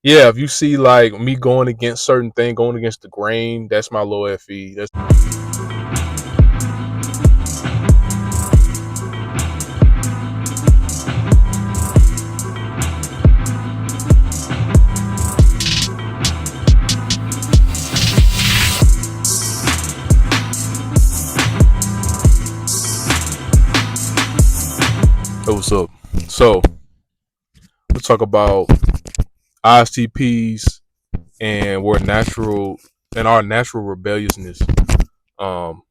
Yeah, if you see like me going against certain thing, going against the grain, that's my low FE. That's what's up. So let's talk about ISTPs and we're natural and our natural rebelliousness. Um,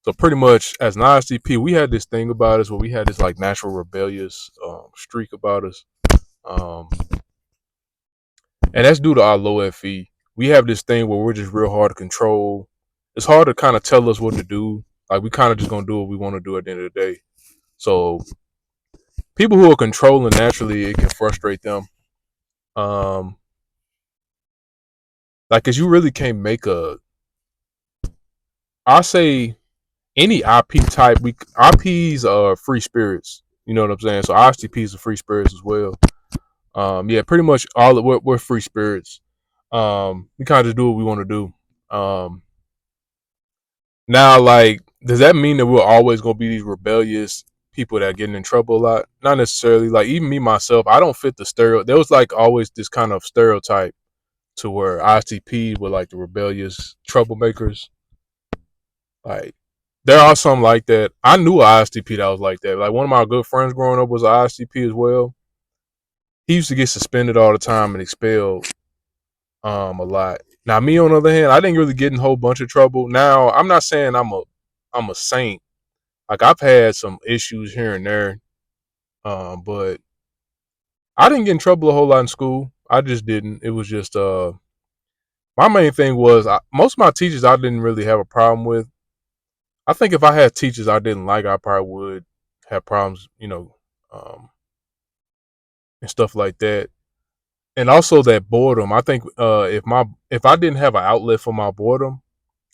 so pretty much as an ISTP, we had this thing about us where we had this like natural rebellious streak about us. Um, and that's due to our low FE. We have this thing where we're just real hard to control. It's hard to kind of tell us what to do. Like we kind of just gonna do what we want to do at the end of the day. So people who are controlling naturally, it can frustrate them. Um, like, cause you really can't make a. I say any IP type. We IPs are free spirits. You know what I'm saying? So ISTPs are free spirits as well. Yeah, pretty much all of we're free spirits. We kind of just do what we want to do. Now, like, does that mean that we're always gonna be these rebellious people that getting in trouble a lot? Not necessarily. Like, even me myself, I don't fit the stereo. There was like always this kind of stereotype to where ISTPs were like the rebellious troublemakers. Like, there are some like that. I knew an ISTP that was like that. Like, one of my good friends growing up was an ISTP as well. He used to get suspended all the time and expelled a lot. Now, me on the other hand, I didn't really get in a whole bunch of trouble. Now, I'm not saying I'm a saint. Like, I've had some issues here and there, but I didn't get in trouble a whole lot in school. I just didn't. It was just my main thing was most of my teachers I didn't really have a problem with. I think if I had teachers I didn't like, I probably would have problems, and stuff like that. And also that boredom. I think if I didn't have an outlet for my boredom,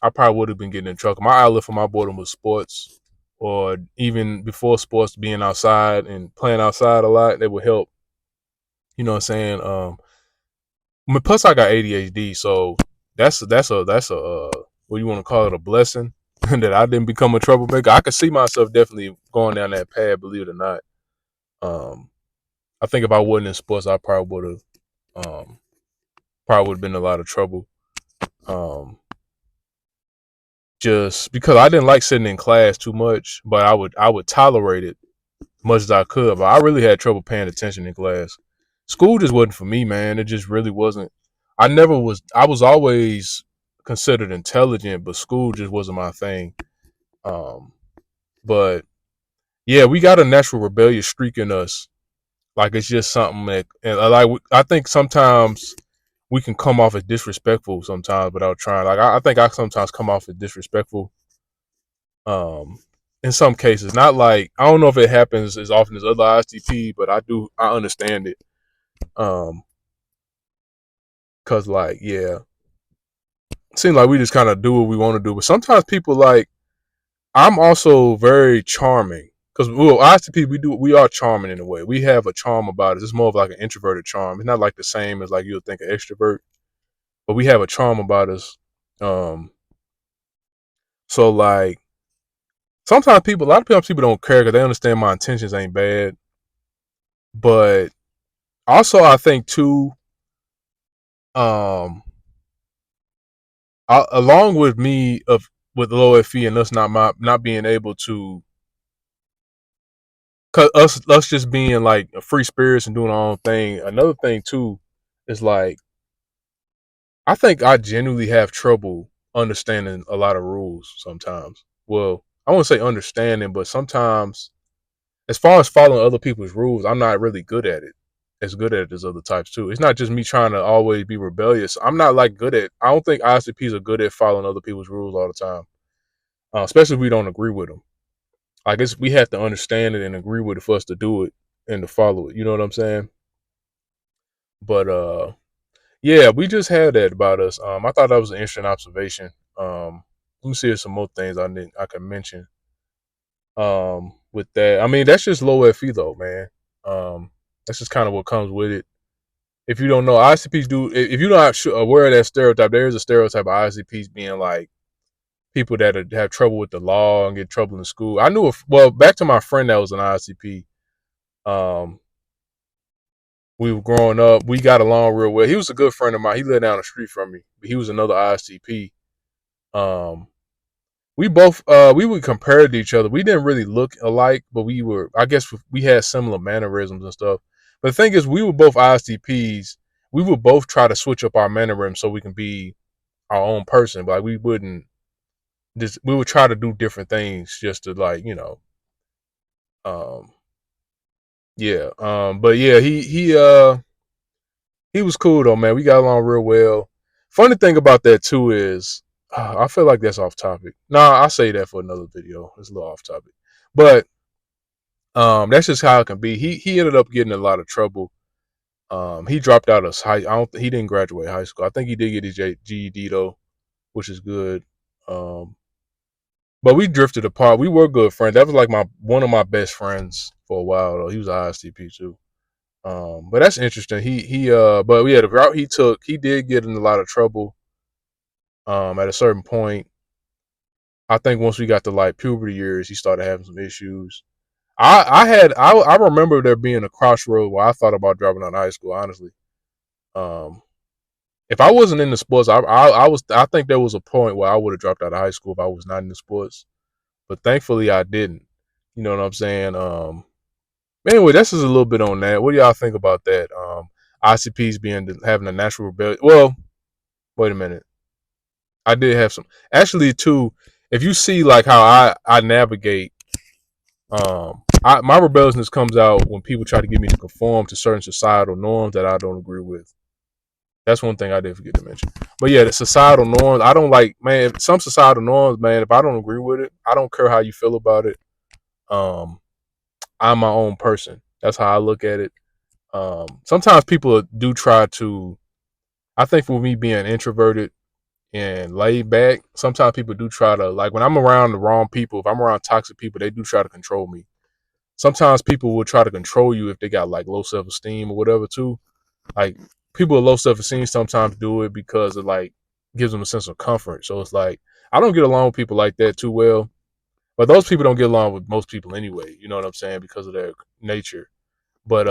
I probably would have been getting in trouble. My outlet for my boredom was sports, or even before sports, being outside and playing outside a lot. That would help. You know what I'm saying? Plus I got ADHD, so that's a what you want to call it, a blessing that I didn't become a troublemaker. I could see myself definitely going down that path, believe it or not. Um, I think if I wasn't in sports, I probably would have been in a lot of trouble. Um, just because I didn't like sitting in class too much, but I would tolerate it as much as I could. But I really had trouble paying attention in class. School just wasn't for me, man. It just really wasn't. I never was. I was always considered intelligent, but school just wasn't my thing. Um, but yeah, we got a natural rebellious streak in us. Like, it's just something that, and like, I think sometimes we can come off as disrespectful sometimes without trying. Like, I think I sometimes come off as disrespectful. Um, in some cases, not like, I don't know if it happens as often as other ISTP, but I understand it. Um, cause like, yeah, it seems like we just kind of do what we want to do. But sometimes people like, I'm also very charming. Cause well, ISTP, we are charming in a way. We have a charm about us. It's more of like an introverted charm. It's not like the same as like you would think an extrovert, but we have a charm about us. Um, so like sometimes a lot of times people don't care because they understand my intentions ain't bad. But also, I think too, um, along with me with low FE and us not being able to, cause us just being like free spirits and doing our own thing. Another thing too is like, I think I genuinely have trouble understanding a lot of rules sometimes. Well, I won't say understanding, but sometimes as far as following other people's rules, I'm not really good at it. As good at it as other types too. It's not just me trying to always be rebellious. I'm not like good at. I don't think ISTPs are good at following other people's rules all the time, especially if we don't agree with them. I guess we have to understand it and agree with it for us to do it and to follow it. You know what I'm saying? But yeah, we just had that about us. I thought that was an interesting observation. Let me see if some more things I can mention. With that, I mean that's just low FE though, man. That's just kind of what comes with it. if you don't know, ISTPs do. If you're not aware of that stereotype, there is a stereotype of ISTPs being like people that have trouble with the law and get trouble in school. I knew, well, back to my friend that was an ISTP. Um, we were growing up. We got along real well. He was a good friend of mine. He lived down the street from me, but he was another ISTP. Um, we both we would compare to each other. We didn't really look alike, but we were, I guess, we had similar mannerisms and stuff. But the thing is, we were both ISTPs. We would both try to switch up our mannerisms so we can be our own person. But like, we wouldn't just, we would try to do different things just to, like, um yeah. But yeah, he was cool though, man. We got along real well. Funny thing about that too is, I feel like that's off topic. Nah, I'll say that for another video. It's a little off topic, but that's just how it can be. He ended up getting in a lot of trouble. He dropped out of high. I don't. He didn't graduate high school. I think he did get his GED though, which is good. Um, but we drifted apart. We were good friends. That was like my one of my best friends for a while though. He was an ISTP too. But that's interesting. But yeah, the route he took, he did get in a lot of trouble. At a certain point, I think once we got to like puberty years, he started having some issues. I remember there being a crossroad where I thought about dropping out of high school. Honestly, um, if I wasn't in the sports, I was. I think there was a point where I would have dropped out of high school if I was not in the sports. But thankfully, I didn't. You know what I'm saying? Anyway, that's just a little bit on that. What do y'all think about that? ICPs being having a natural rebellion. Well, wait a minute. I did have some actually too. If you see like how I navigate, my rebelliousness comes out when people try to get me to conform to certain societal norms that I don't agree with. That's one thing I did forget to mention. But yeah, the societal norms, I don't like, man. Some societal norms, man. If I don't agree with it, I don't care how you feel about it. Um, I'm my own person. That's how I look at it. Sometimes people do try to. I think for me being introverted and laid back, sometimes people do try to, like, when I'm around the wrong people, if I'm around toxic people, they do try to control me. Sometimes people will try to control you if they got like low self esteem or whatever too. Like, people with low self esteem sometimes do it because it like gives them a sense of comfort. So it's like, I don't get along with people like that too well. But those people don't get along with most people anyway. You know what I'm saying? Because of their nature. But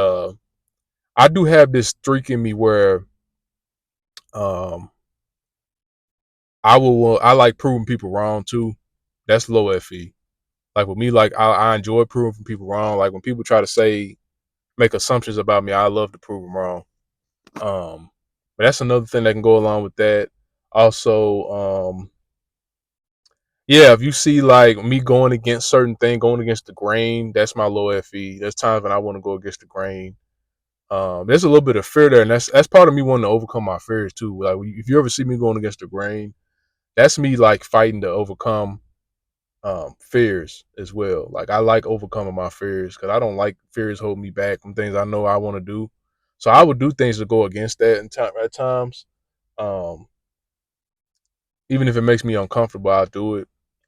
I do have this streak in me where um I like proving people wrong too. That's low FE. Like with me, like I enjoy proving people wrong. Like when people try to make assumptions about me, I love to prove them wrong. But that's another thing that can go along with that. Also, yeah, if you see like me going against certain thing, going against the grain, that's my low FE. There's times when I want to go against the grain. There's a little bit of fear there, and that's part of me wanting to overcome my fears too. Like if you ever see me going against the grain, that's me like fighting to overcome fears as well. Like I like overcoming my fears because I don't like fears holding me back from things I know I want to do. So I would do things to go against that at times. Um, Even if it makes me uncomfortable, I'll do it.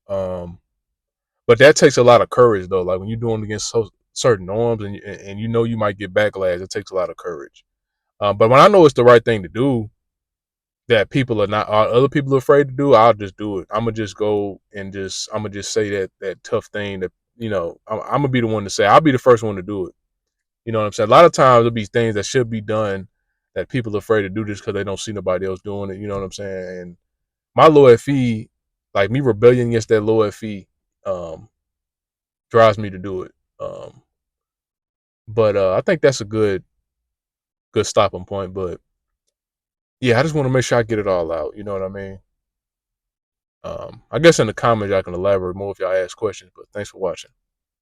Um, but that takes a lot of courage though. Like when you're doing against certain norms and you know you might get backlash, it takes a lot of courage. But when I know it's the right thing to do, that people are not, other people are afraid to do, I'll just do it. I'm gonna just go and I'm gonna just say that tough thing that, I'm gonna be the one to say. I'll be the first one to do it. You know what I'm saying? A lot of times there'll be things that should be done that people are afraid to do just because they don't see nobody else doing it. You know what I'm saying? And my low FE, like me rebellion against that low FE, um, drives me to do it. But I think that's a good stopping point. But yeah, I just want to make sure I get it all out. You know what I mean? I guess in the comments I can elaborate more if y'all ask questions. But thanks for watching.